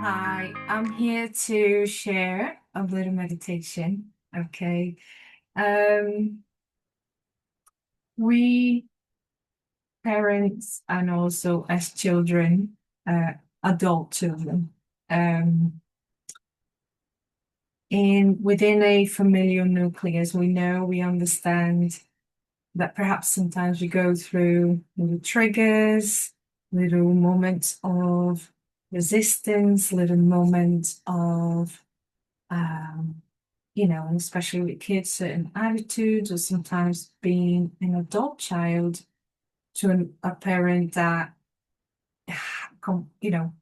Hi, I'm here to share a little meditation. Okay. Um, we parents and also as children, adult children, um, in within a familial nucleus, we understand that perhaps sometimes we go through little triggers, little moments of resistance, little moments of um, especially with kids, certain attitudes, or sometimes being an adult child to a parent that,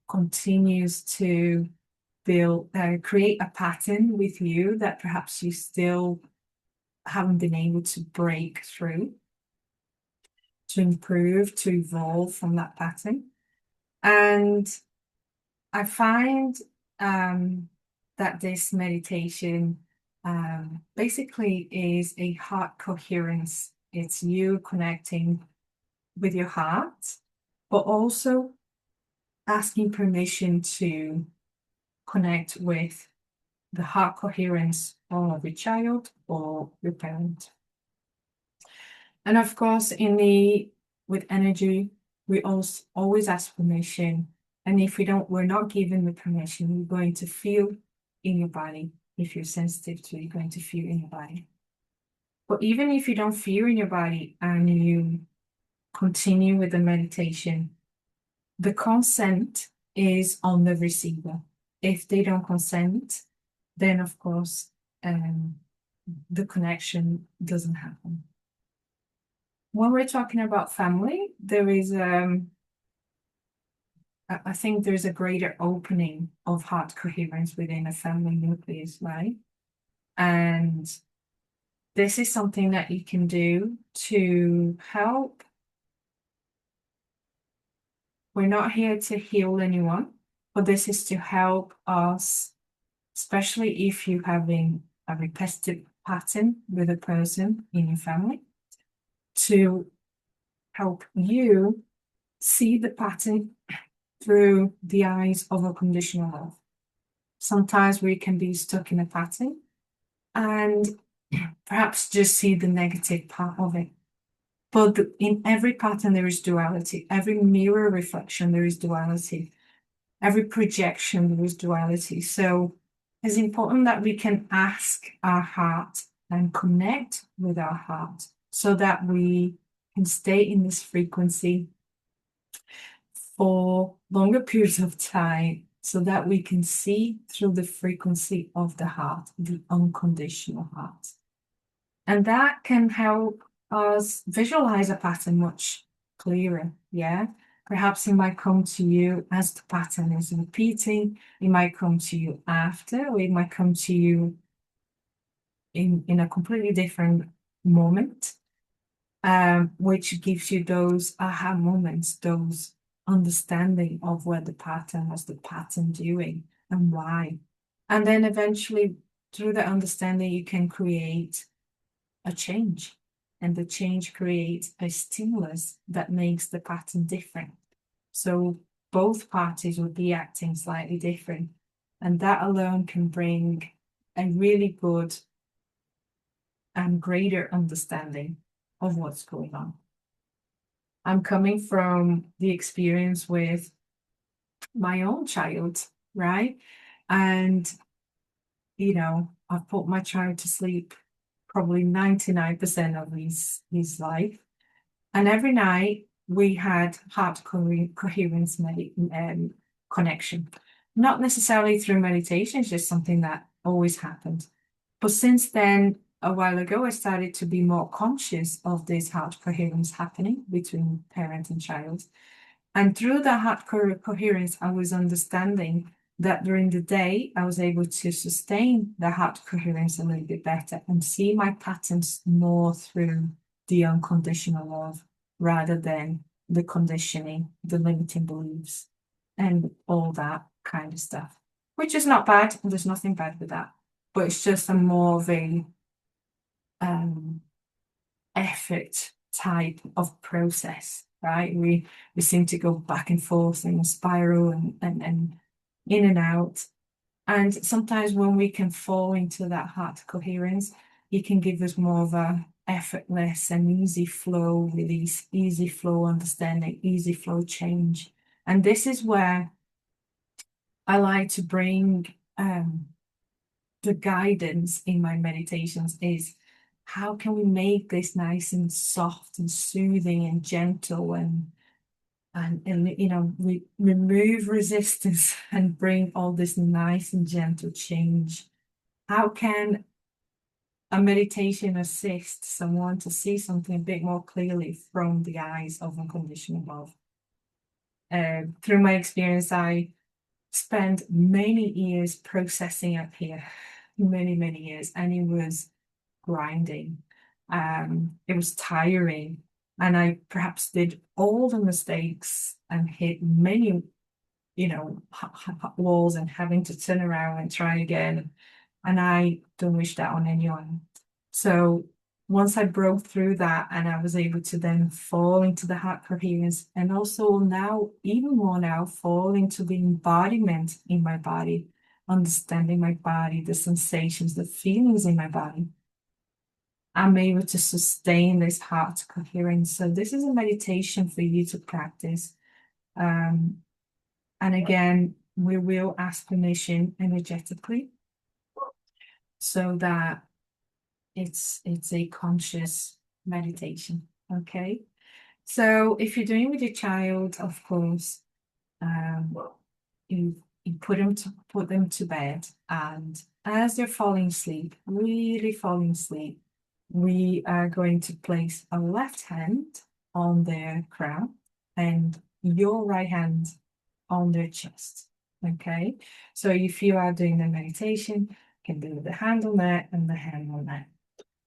continues to create a pattern with you that perhaps you still haven't been able to break through, to improve, to evolve from that pattern. And I find that this meditation basically is a heart coherence. It's you connecting with your heart, but also asking permission to connect with the heart coherence of your child or your parent. And of course, with energy, we also always ask permission. And if we're not given the permission, you're going to feel in your body. If you're sensitive to it, you're going to feel in your body. But even if you don't feel in your body and you continue with the meditation, the consent is on the receiver. If they don't consent, then of course, the connection doesn't happen. When we're talking about family, I think there's a greater opening of heart coherence within a family nucleus, right? And this is something that you can do to help. We're not here to heal anyone, but this is to help us, especially if you're having a repetitive pattern with a person in your family, to help you see the pattern through the eyes of unconditional love. Sometimes we can be stuck in a pattern and perhaps just see the negative part of it. But in every pattern, there is duality. Every mirror reflection, there is duality. Every projection, there is duality. So it's important that we can ask our heart and connect with our heart so that we can stay in this frequency for longer periods of time so that we can see through the frequency of the heart, the unconditional heart. And that can help us visualize a pattern much clearer. Yeah. Perhaps it might come to you as the pattern is repeating. It might come to you after, or it might come to you in a completely different moment, which gives you those aha moments, those understanding of where the pattern was the pattern doing and why. And then eventually, through that understanding, you can create a change. And the change creates a stimulus that makes the pattern different. So both parties will be acting slightly different. And that alone can bring a really good and greater understanding of what's going on. I'm coming from the experience with my own child, right? And, I've put my child to sleep probably 99% of his life. And every night we had heart coherence connection. Not necessarily through meditation, it's just something that always happened. But since then, a while ago, I started to be more conscious of this heart coherence happening between parent and child. And through the heart coherence, I was understanding that during the day, I was able to sustain the heart coherence a little bit better and see my patterns more through the unconditional love rather than the conditioning, the limiting beliefs, and all that kind of stuff, which is not bad. There's nothing bad with that, but it's just a more of a effort type of process, right? We seem to go back and forth in a spiral and in and out. And sometimes when we can fall into that heart coherence, it can give us more of a effortless and easy flow release, easy flow understanding, easy flow change. And this is where I like to bring the guidance in my meditations is how can we make this nice and soft and soothing and gentle and you know, remove resistance and bring all this nice and gentle change. How can a meditation assist someone to see something a bit more clearly from the eyes of unconditional love? Through my experience, I spent many years processing up here, many years, and it was grinding. It was tiring, and I perhaps did all the mistakes and hit many, you know, walls and having to turn around and try again. And I don't wish that on anyone. So once I broke through that and I was able to then fall into the heart coherence and also now, even more now, fall into the embodiment in my body, understanding my body, the sensations, the feelings in my body, I'm able to sustain this heart coherence. So this is a meditation for you to practice. Um, and again, we will ask permission energetically so that it's a conscious meditation. Okay. So if you're doing with your child, of course, um, you put them to bed, and as they're falling asleep, really falling asleep, we are going to place a left hand on their crown and your right hand on their chest. Okay, so if you are doing the meditation, you can do the hand on that and the hand on that.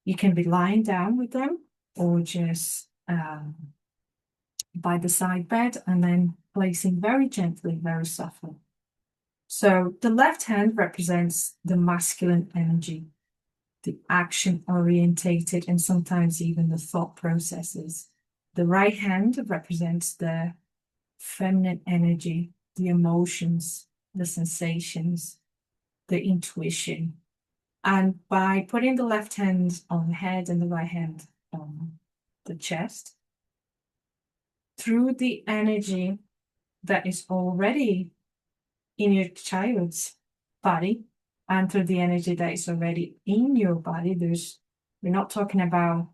You can be lying down with them or just by the side bed and then placing very gently, very softly. So the left hand represents the masculine energy, the action orientated, and sometimes even the thought processes. The right hand represents the feminine energy, the emotions, the sensations, the intuition. And by putting the left hand on the head and the right hand on the chest, through the energy that is already in your child's body and through the energy that is already in your body, we're not talking about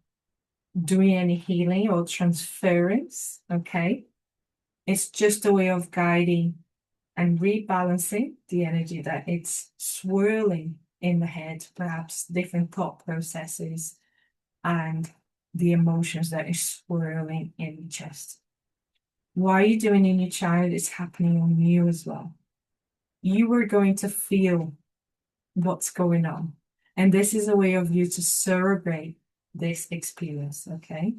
doing any healing or transference, okay? It's just a way of guiding and rebalancing the energy that it's swirling in the head, perhaps different thought processes and the emotions that is swirling in the chest. What you're doing in your child is happening on you as well. You are going to feel what's going on. And this is a way of you to celebrate this experience, okay?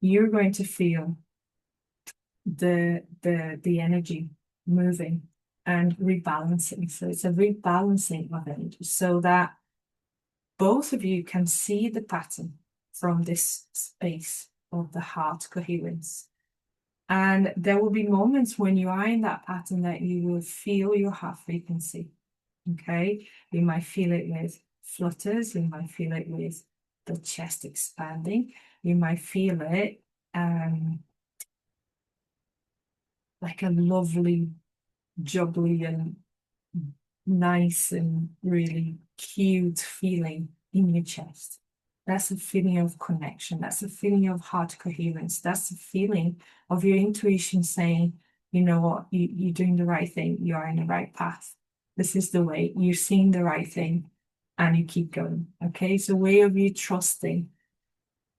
You're going to feel the energy moving and rebalancing. So it's a rebalancing of energy so that both of you can see the pattern from this space of the heart coherence. And there will be moments when you are in that pattern that you will feel your heart frequency. Okay, you might feel it with flutters, you might feel it with the chest expanding, you might feel it like a lovely, jubbly and nice and really cute feeling in your chest. That's a feeling of connection. That's a feeling of heart coherence. That's a feeling of your intuition saying, you know what, you're doing the right thing. You are in the right path. This is the way. You're seeing the right thing and you keep going. Okay, it's a way of you trusting.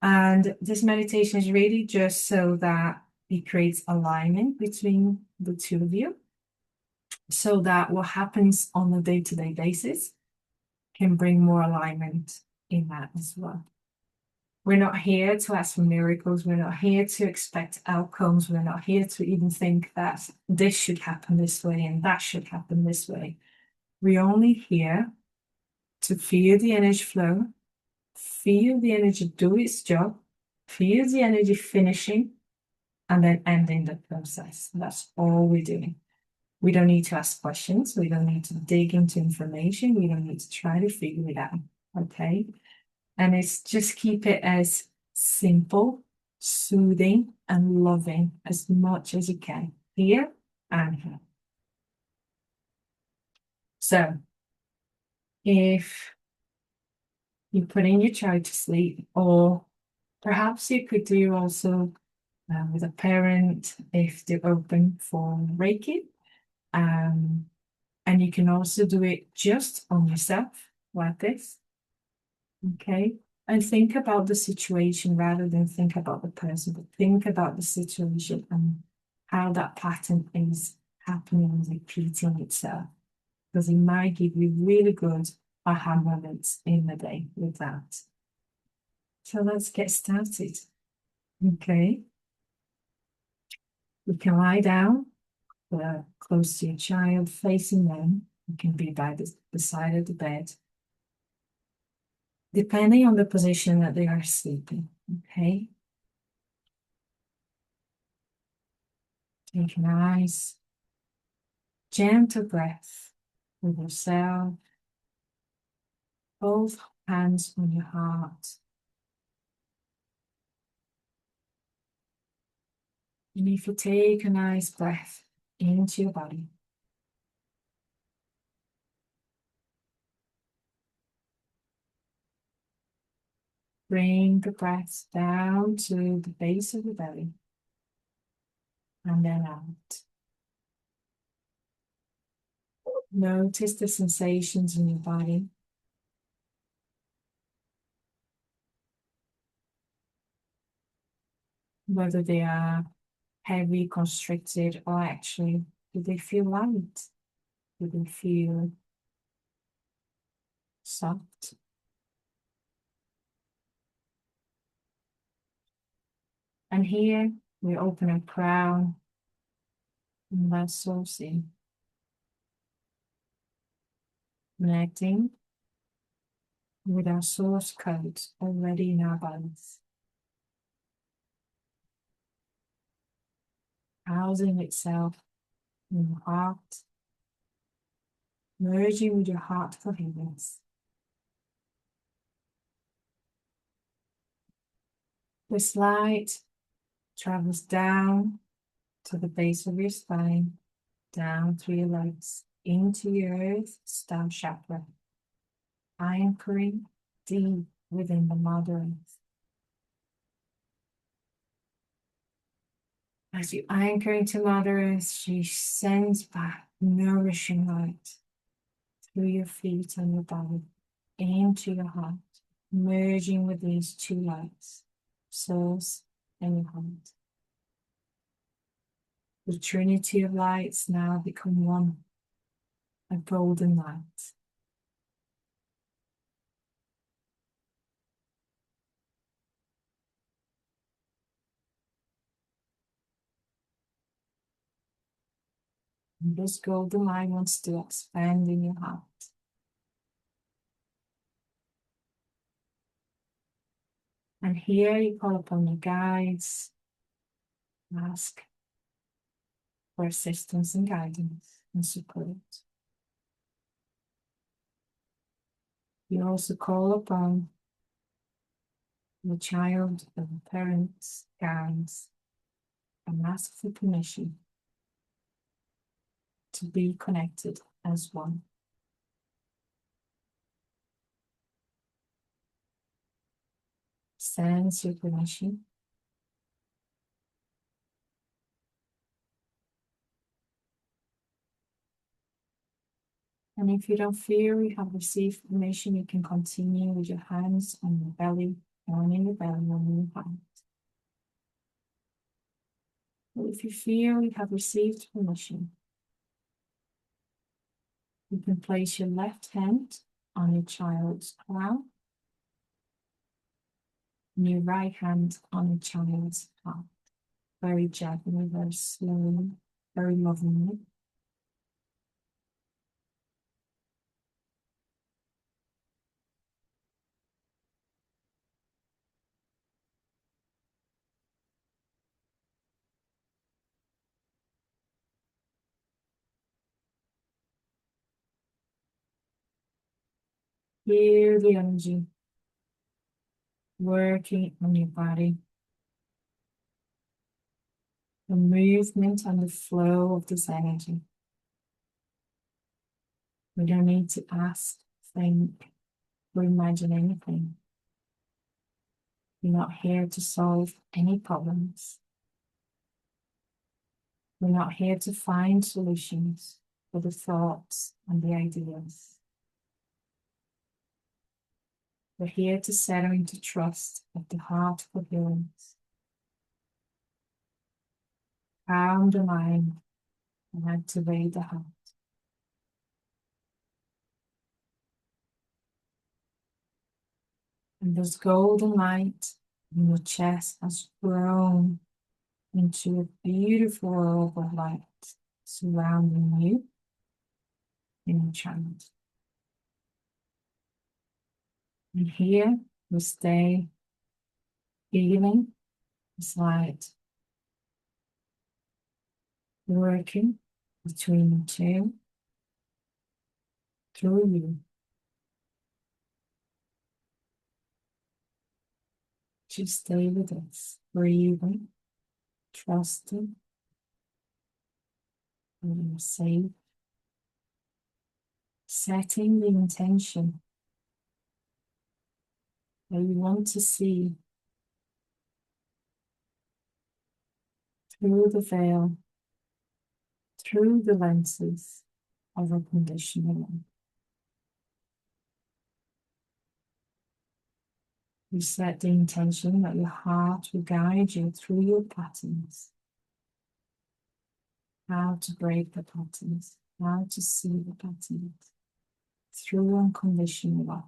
And this meditation is really just so that it creates alignment between the two of you so that what happens on a day-to-day basis can bring more alignment in that as well. We're not here to ask for miracles. We're not here to expect outcomes. We're not here to even think that this should happen this way and that should happen this way. We're only here to feel the energy flow, feel the energy do its job, feel the energy finishing, and then ending the process. That's all we're doing. We don't need to ask questions. We don't need to dig into information. We don't need to try to figure it out. Okay. And it's just keep it as simple, soothing, and loving as much as you can, here and here. So if you put in your child to sleep, or perhaps you could do also with a parent if they're open for Reiki. And you can also do it just on yourself, like this. Okay. And think about the situation rather than think about the person, but think about the situation and how that pattern is happening and repeating itself. Because it might give you really good aha moments in the day with that. So let's get started. Okay. You can lie down close to your child, facing them. You can be by the side of the bed, depending on the position that they are sleeping. Okay. Take a nice, gentle breath with yourself, both hands on your heart. And if you take a nice breath into your body, bring the breath down to the base of the belly and then out. Notice the sensations in your body. Whether they are heavy, constricted, or actually, do they feel light? Do they feel soft? And here we open our crown and let source in, connecting with our source code already in our bodies, housing itself in the heart, merging with your heart coherence. This light travels down to the base of your spine, down through your legs, into your earth star chakra, anchoring deep within the Mother Earth. As you anchor into Mother Earth, she sends back nourishing light through your feet and your body into your heart, merging with these two lights, source and your heart. The trinity of lights now become one, a golden light. And this golden light wants to expand in your heart. And here you call upon your guides, ask for assistance and guidance and support. You also call upon the child and the parents, guides, and ask for permission to be connected as one. Sense your permission. And if you don't feel you have received permission, you can continue with your hands on your belly, one in your belly, one in your heart. But if you feel you have received permission, you can place your left hand on your child's crown and your right hand on your child's heart. Very gently, very slowly, very lovingly. Feel the energy working on your body, the movement and the flow of this energy. We don't need to ask, think, or imagine anything. We're not here to solve any problems. We're not here to find solutions for the thoughts and the ideas. We're here to settle into trust of the heart coherence, calm the mind, and activate the heart. And this golden light in your chest has grown into a beautiful orb of light surrounding you in the channel. And here we stay feeling this light working between the two through you. Just stay with us, breathing, trusting that you're safe, setting the intention that you want to see through the veil, through the lenses of a conditional one. You set the intention that your heart will guide you through your patterns, how to break the patterns, how to see the patterns through unconditional love.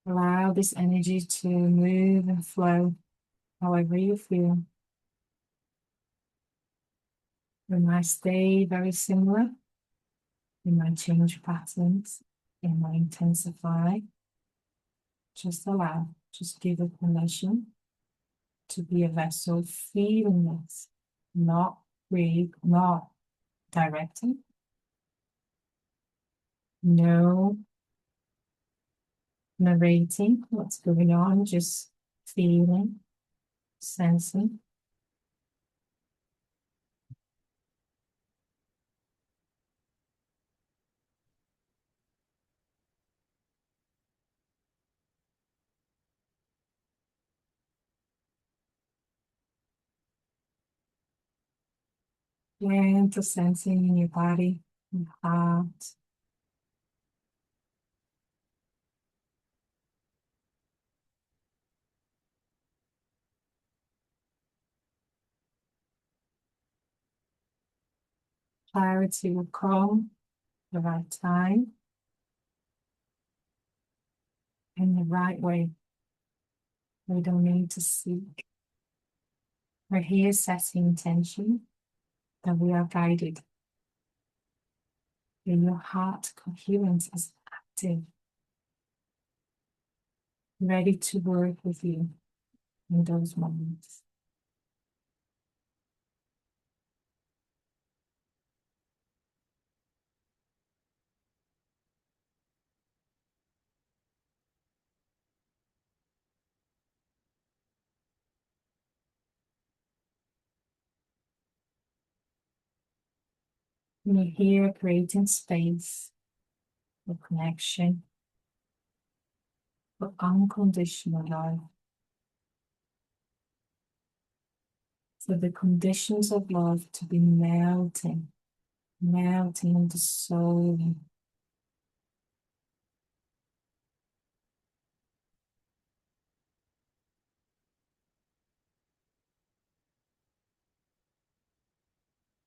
Allow this energy to move and flow however you feel. It might stay very similar. It might change patterns. It might intensify. Just allow, just give it permission to be a vessel feeling this, not not directing. No narrating what's going on, just feeling, sensing. Gentle sensing in your body and heart. Clarity will come the right time, in the right way. We don't need to seek. We're here setting intention that we are guided. And your heart coherence is active, ready to work with you in those moments. And you're here creating space for connection, for unconditional love, for the conditions of love to be melting into soul.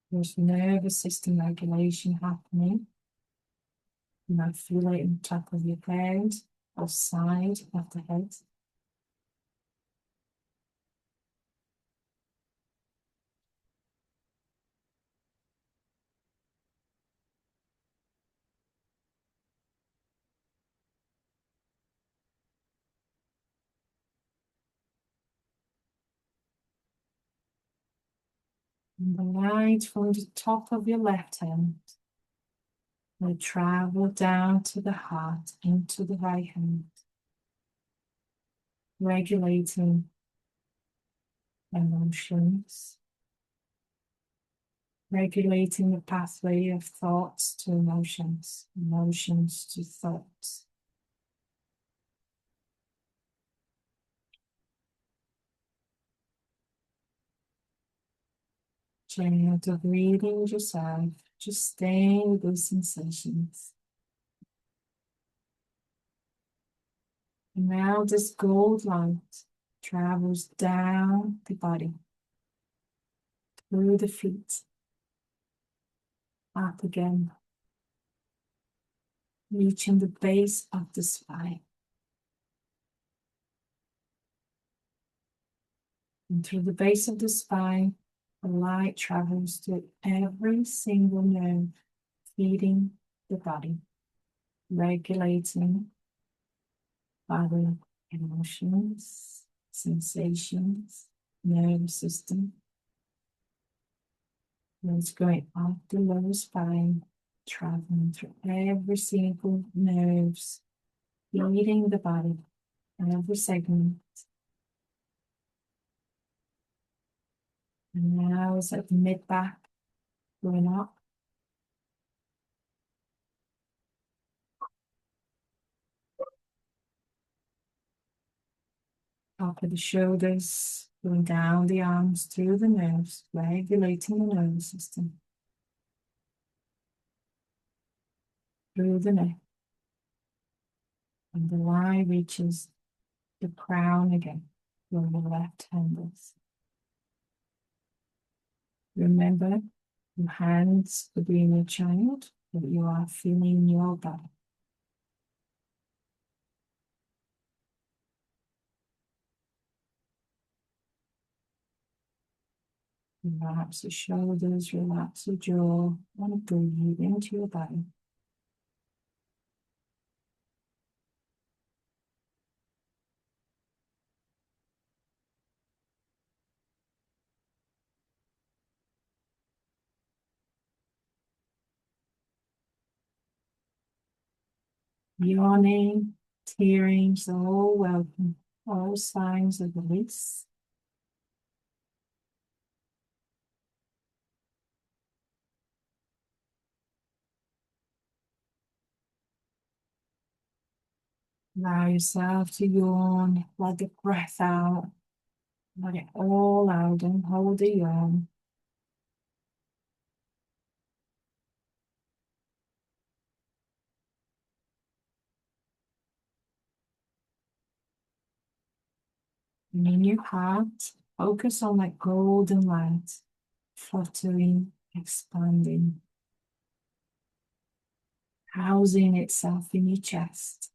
There's nervous system regulation happening. You might feel it in the top of your head or side of the head. And the light from the top of your left hand will travel down to the heart, into the right hand, regulating emotions, regulating the pathway of thoughts to emotions, emotions to thoughts. Gentle breathing with yourself, just staying with those sensations. And now this gold light travels down the body, through the feet, up again, reaching the base of the spine. And through the base of the spine, the light travels to every single nerve, feeding the body, regulating body emotions, sensations, nervous system. And it's going up the lower spine, traveling through every single nerves, feeding the body, every segment. And now it's at the mid back, going up. Top of the shoulders, going down the arms, through the nerves, regulating the nervous system. Through the neck. And the line reaches the crown again, where the left hand is. Remember, your hands could be in your child, but you are feeling your body. Relax the shoulders, relax the jaw, and breathe into your body. Yawning, tearing, so all welcome, all signs of release. Allow yourself to yawn, let the breath out, let it all out, and hold the yawn. And in your heart, focus on that golden light, fluttering, expanding, housing itself in your chest.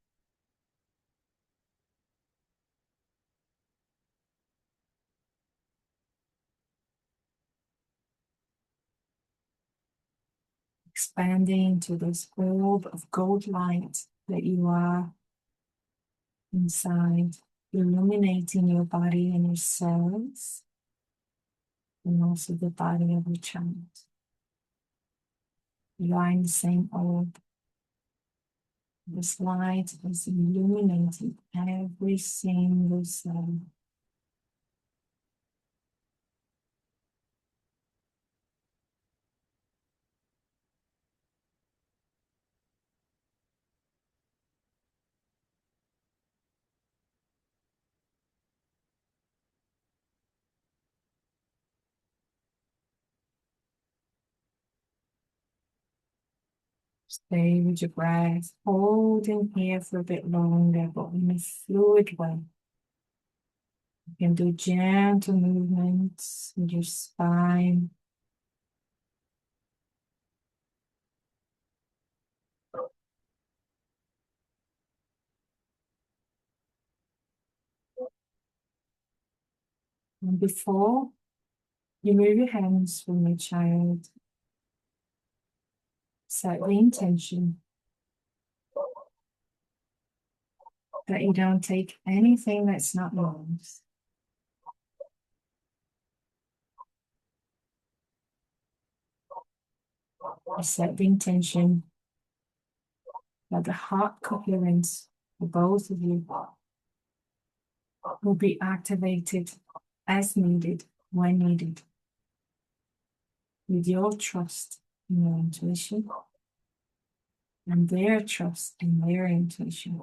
Expanding to this orb of gold light that you are inside, illuminating your body and your cells, and also the body of your child. You are in the same orb. This light is illuminating every single cell. Stay with your breath, holding here for a bit longer, but in a fluid way. You can do gentle movements with your spine. And before you move your hands from your child, set the intention that you don't take anything that's not yours. I set the intention that the heart coherence for both of you will be activated as needed, when needed, with your trust in your intuition and their trust in their intuition.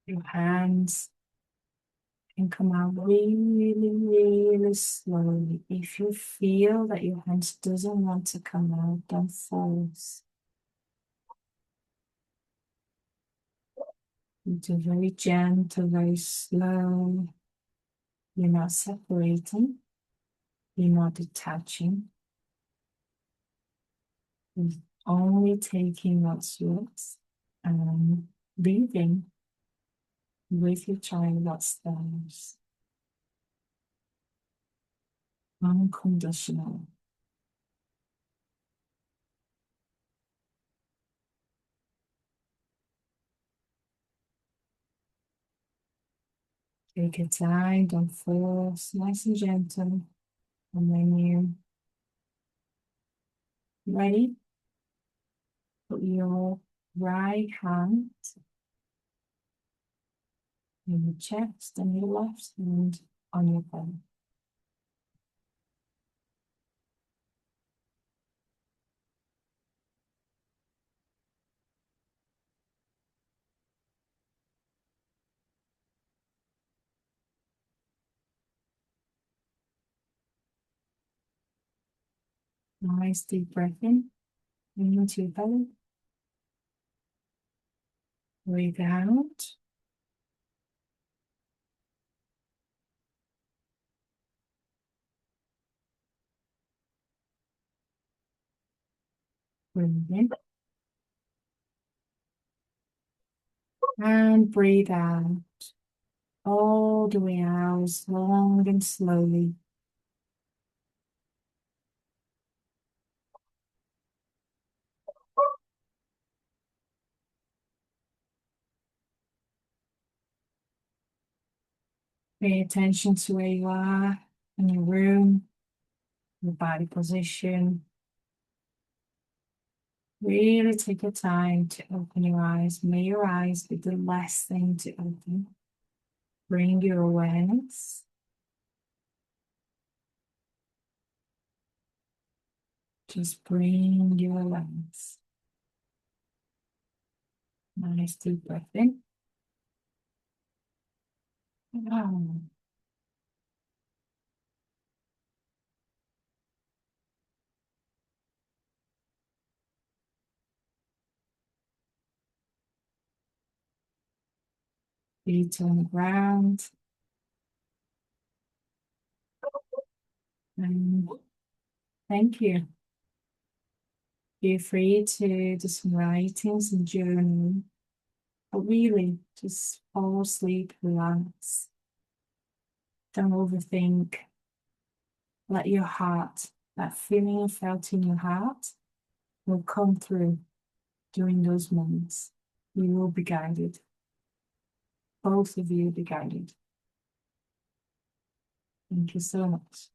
Your hands can come out really, really slowly. If you feel that your hands doesn't want to come out, don't force. You do very gentle, very slow. You're not separating. You're not detaching. You're only taking what's yours and leaving with your child what's theirs. Unconditional. Take your time, don't force, nice and gentle. And when you're ready, put your right hand in your chest and your left hand on your belly. Nice deep breath in into your belly. Breathe out. Breathe in. And breathe out. All the way out, long and slowly. Pay attention to where you are in your room, your body position. Really take your time to open your eyes. May your eyes be the last thing to open. Bring your awareness. Just bring your awareness. Nice deep breath in. Wow. Feet on the ground. And thank you. Feel free to do some writing, some journaling, but really just fall asleep, relax. Don't overthink. Let your heart, that feeling you felt in your heart, will come through during those moments. You will be guided. Both of you will be guided. Thank you so much.